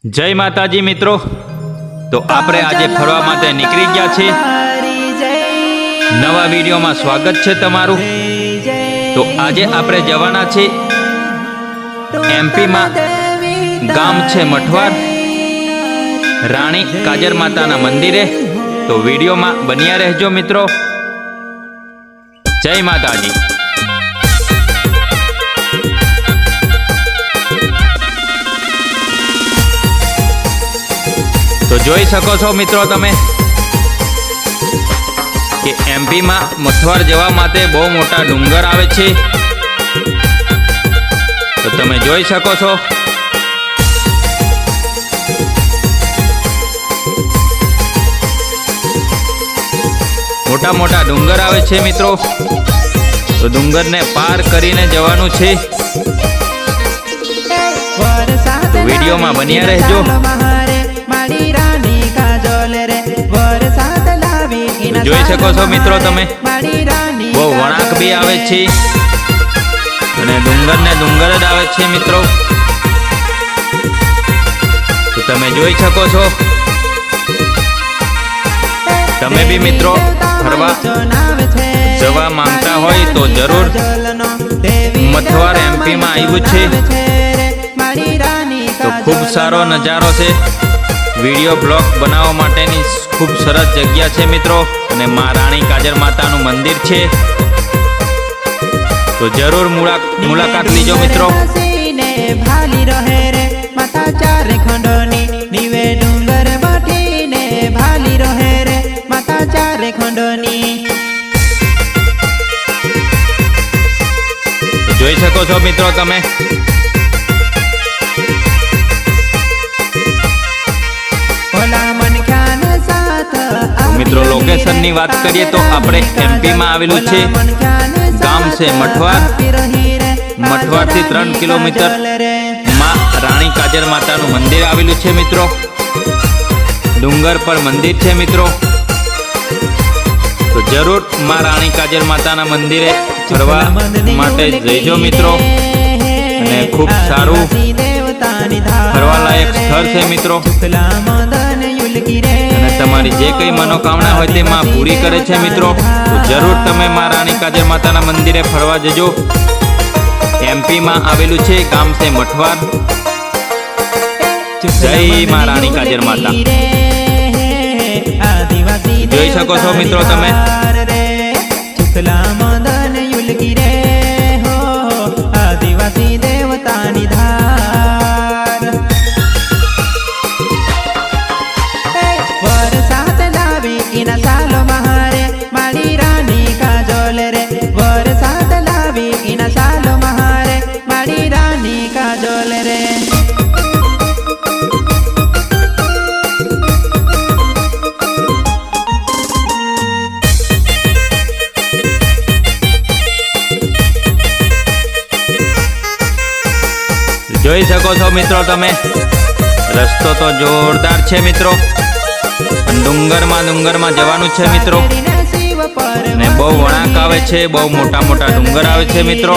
जय माताजी मित्रों, तो आपणे आजे फरवा माटे निकળી ગયા છે। नवा वीडियो में स्वागत है तमारू। तो आज आपणे जवाना छे एमपी में गाम छे मठवार, राणी काजर माताना मंदिरे। तो वीडियो में बनिया रहजो मित्रों। जय माताजी। तो જોઈ શકો છો મિત્રો તમે કે એમપી માં મઠવાર જવા માટે બહુ મોટા ડુંગર આવે છે। તો તમે જોઈ શકો છો મોટા મોટા ડુંગર આવે છે મિત્રો। તો ડુંગરને પાર કરીને જવાનું છે। તો વિડીયોમાં બન્યા રહેજો। જોઈ શકો છો મિત્રો તમે બહુ વળાંક બી આવે છે અને ડુંગર ને ડુંગર જ આવે છે મિત્રો। તો તમે જોઈ શકો છો। તમે બી મિત્રો ફરવા જવા માંગતા હોય તો જરૂર મઠવાર એમપી માં આવ્યું છે। તો ખૂબ સારો નજારો છે। वीडियो ब्लॉग बनावा माटेनी खूब सरस जग्या छे मित्रों। अने मां राणी काजर मातानुं मंदिर छे। तो जरूर मुलाकात लीजो मित्रों। तो जोई शको छो मित्रों तमे मित्रों लोकेशन की बात करिए तो आपणे एमपी में आवेलू छे गाम से मठवार। मठवार थी 3 किलोमीटर मां राणी काजर मातानुं मंदिर आवेलू छे मित्रों। डूंगर पर मंदिर छे मित्रों। तो जरूर मां राणी काजर माताना मंदिरे फरवा माटे जइजो मित्रों। अने खूब सारू फरवालायक स्थळ छे मित्रों। तमारी जे कई मनोकामना होय ते मां पूरी करे छे मित्रों। तो जरूर तमे मां राणी काजर माताना मंदिरे फरवा जजो। एमपी में आवेलू छे गाम से मठवार। जय मां राणी काजर माता। जोई शको छो मित्रों तमे आदिवासी देवतानी धार। वरसाद लावी इना सालो महारे माड़ी रानी काजोल रे। वरसाद लावी इना सालो महारे माड़ी रानी काजोल रे। જોઈ શકો છો મિત્રો તમે રસ્તો તો જોરદાર છે મિત્રો। ડુંગર માં જવાનું છે મિત્રો ને બહુ વળાંક આવે છે, બહુ મોટા મોટા ડુંગર આવે છે મિત્રો।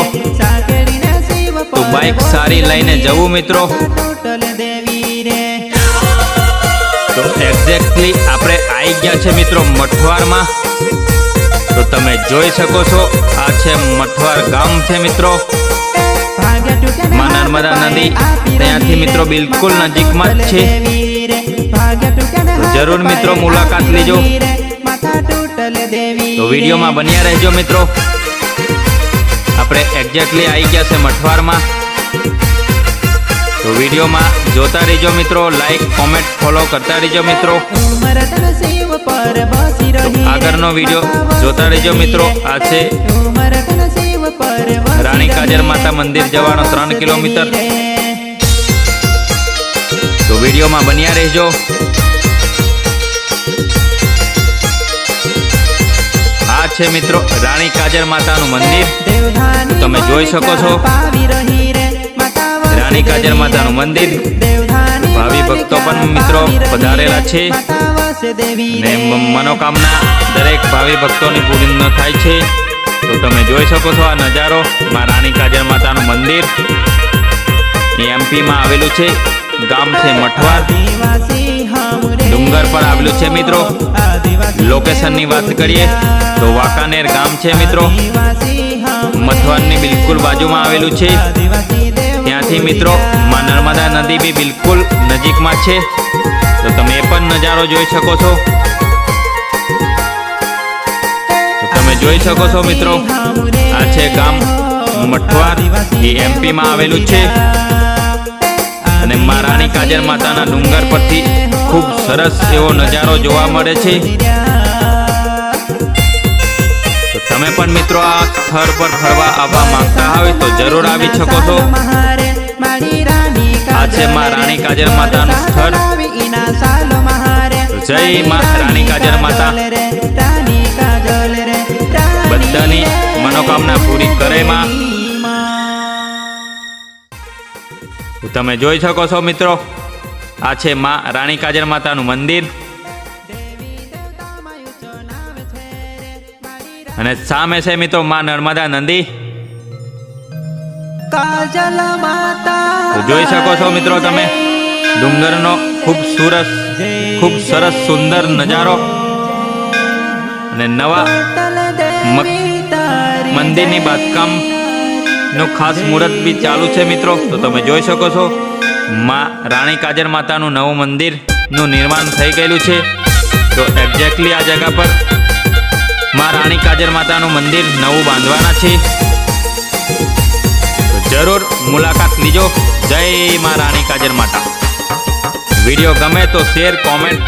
તો બાઇક સારી લઈને જવું મિત્રો। તો એક્ઝેક્ટલી આપણે આવી ગયા છે મિત્રો મઠવાર માં। તો તમે જોઈ શકો છો આ છે મઠવાર ગામ છે મિત્રો। मां नर्मदा नदी त्याथी मित्रों बिल्कुल नजीक में छे। तो जरूर मित्रों मुलाकात लीजो। तो वीडियो में बनिया रहजो मित्रों। आपणे एक्जेक्टली आई गया छे मठवार में। तो वीडियो में जोता रहीजो मित्रों। लाइक कॉमेंट फॉलो करता रहीजो मित्रों। तो आगळनो वीडियो जोता रहीजो मित्रों। आ छे राणी काजर माता मंदिर जवानो 3 किलोमीटर। तो वीडियो में बनिया रहजो। आ छे मित्रों राणी काजर मातानुं मंदिर। तो तमे जोई शको छो राणी काजर मातानुं मंदिर। भावी भक्तो पण मित्रों पधारेला छे ने मनोकामना दरेक भावी भक्तोनी पूर्ण थाय छे। तो तमे जोई शको छो आ नजारो मां राणी काजर मातानुं मंदिर एमपी में आवेलू छे ગામ છે મઠવાર, ડુંગર પર આવેલું છે મિત્રો. લોકેશનની વાત કરીએ તો વાંકાનેર ગામ છે મિત્રો, મઠવારની બિલકુલ બાજુમાં આવેલું છે. ત્યાંથી મિત્રો માં નર્મદા નદી બી બિલકુલ નજીકમાં છે, તો તમે એ પણ નજારો જોઈ શકો છો. તો તમે જોઈ શકો છો મિત્રો, આ છે ગામ મઠવાર, એ એમપીમાં આવેલું છે. અને મા રાણી કાજર માતાના ડુંગર પરથી ખૂબ સરસ એવો નજારો જોવા મળે છે. તો તમે પણ મિત્રો આ સ્થળ પર ફરવા આવવા માંગતા હોય તો જરૂર આવી શકો છો. આ છે મા રાણી કાજર માતાનું સ્થળ. જય મા રાણી કાજર માતા, બધાની મનોકામના પૂરી કરે માં. તમે જોઈ શકો છો મિત્રો, આ છે મા રાણી કાજર માતાનું મંદિર. અને સામે છે મિત્રો મા નર્મદા નદી. જોઈ શકો છો મિત્રો તમે ડુંગરનો ખૂબ સરસ સુંદર નજારો. અને નવા મંદિરની બાંધકામ નું ખાસ મુહૂર્ત બી ચાલુ છે મિત્રો. તો તમે જોઈ શકો છો મા રાણી કાજર માતાનું નવું મંદિરનું નિર્માણ થઈ ગયેલું છે. તો એક્ઝેક્ટલી આ જગા પર મા રાણી કાજર માતાનું મંદિર નવું બાંધવાના છે. તો જરૂર મુલાકાત લીજો. જય મા રાણી કાજર માતા. વિડીયો ગમે તો શેર, કોમેન્ટ